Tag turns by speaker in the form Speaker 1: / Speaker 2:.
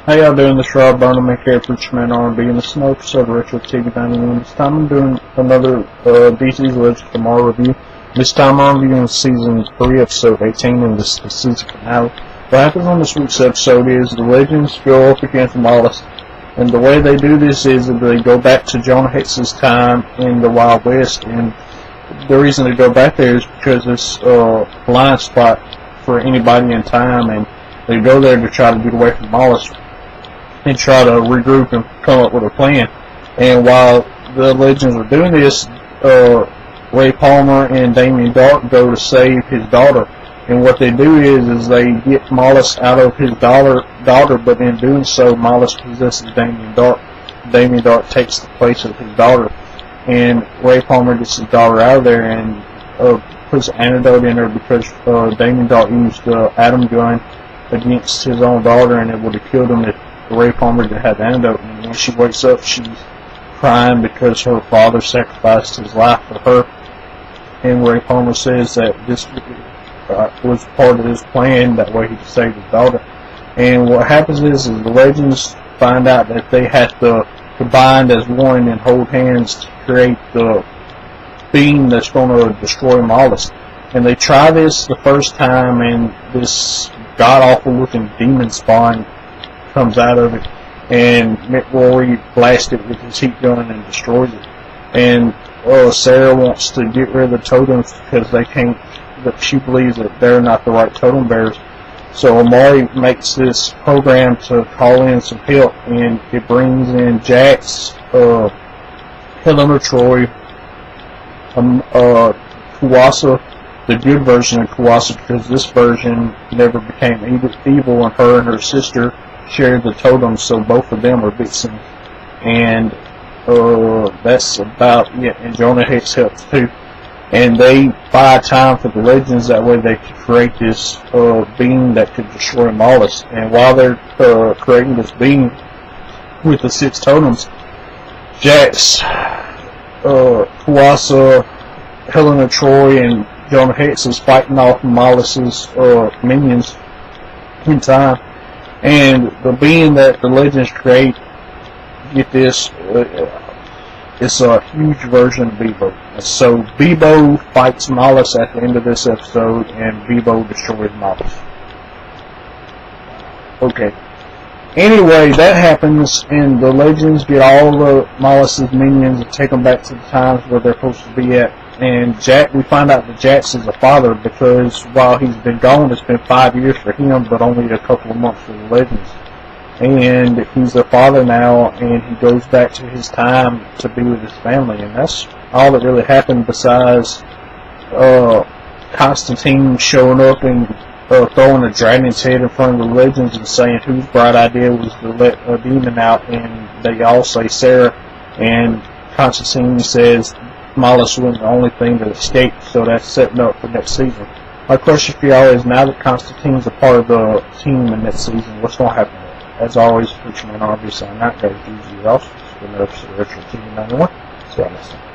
Speaker 1: How y'all doing? This is Rob Burnham, aka Preacher Man R&B, in the snow episode of Retro TV 91. This time I'm doing another DC's Legends of Tomorrow review. This time I'm reviewing Season 3, Episode 18, and this is the season finale. What happens on this week's episode is the Legends go up against Mollis, and the way they do this is that they go back to Jonah Hex's time in the Wild West, and the reason they go back there is because it's a blind spot for anybody in time, and they go there to try to get away from Mollis and try to regroup and come up with a plan. And while the Legends are doing this, Ray Palmer and Damien Darhk go to save his daughter. And what they do is they get Mollis out of his daughter, but in doing so, Mollis possesses Damien Darhk. Damien Darhk takes the place of his daughter. And Ray Palmer gets his daughter out of there and puts an antidote in her because Damien Darhk used the atom gun against his own daughter, and it would have killed him if Ray Palmer didn't have the antidote. And when she wakes up, she's crying because her father sacrificed his life for her. And Ray Palmer says that this was part of his plan, that way he could save his daughter. And what happens is the Legends find out that they have to bind as one and hold hands to create the being that's going to destroy Mollis. And they try this the first time, and this god-awful looking demon spawn comes out of it, and Mick Rory blasts it with his heat gun and destroys it. And Sarah wants to get rid of the totems because they can't, that she believes that they're not the right totem bearers. So Amari makes this program to call in some help, and it brings in Jax, Helena Troy, Kuwasa, the good version of Kuwasa, because this version never became evil, and her and her sister shared the totems, so both of them are Vixen. And that's about it. And Jonah Hex helps too. And they buy time for the Legends, that way they could create this being that could destroy Mollis. And while they're creating this being with the 6 totems, Jax, Kuwasa, Helena Troy, and Jonah Hex is fighting off Mollis's minions in time. And the being that the Legends create, get this, it's a huge version of Bebo. So Bebo fights Mollis at the end of this episode, and Bebo destroys Mollis. Okay. Anyway, that happens, and the Legends get all the Mollis's minions and take them back to the times where they're supposed to be at. And we find out that Jax is a father, because while he's been gone, it's been 5 years for him, but only a couple of months for the Legends. And he's a father now, and he goes back to his time to be with his family. And that's all that really happened, besides Constantine showing up and throwing a dragon's head in front of the Legends and saying whose bright idea was to let a demon out, and they all say Sarah. And Constantine says Mollis wasn't the only thing that escaped, so that's setting up for next season. My question for y'all is, now that Constantine's a part of the team in next season, what's going to happen? As always, Preacher Man R&B signing out. Guys, usually also for another episode of Retro TV 91. See y'all next time.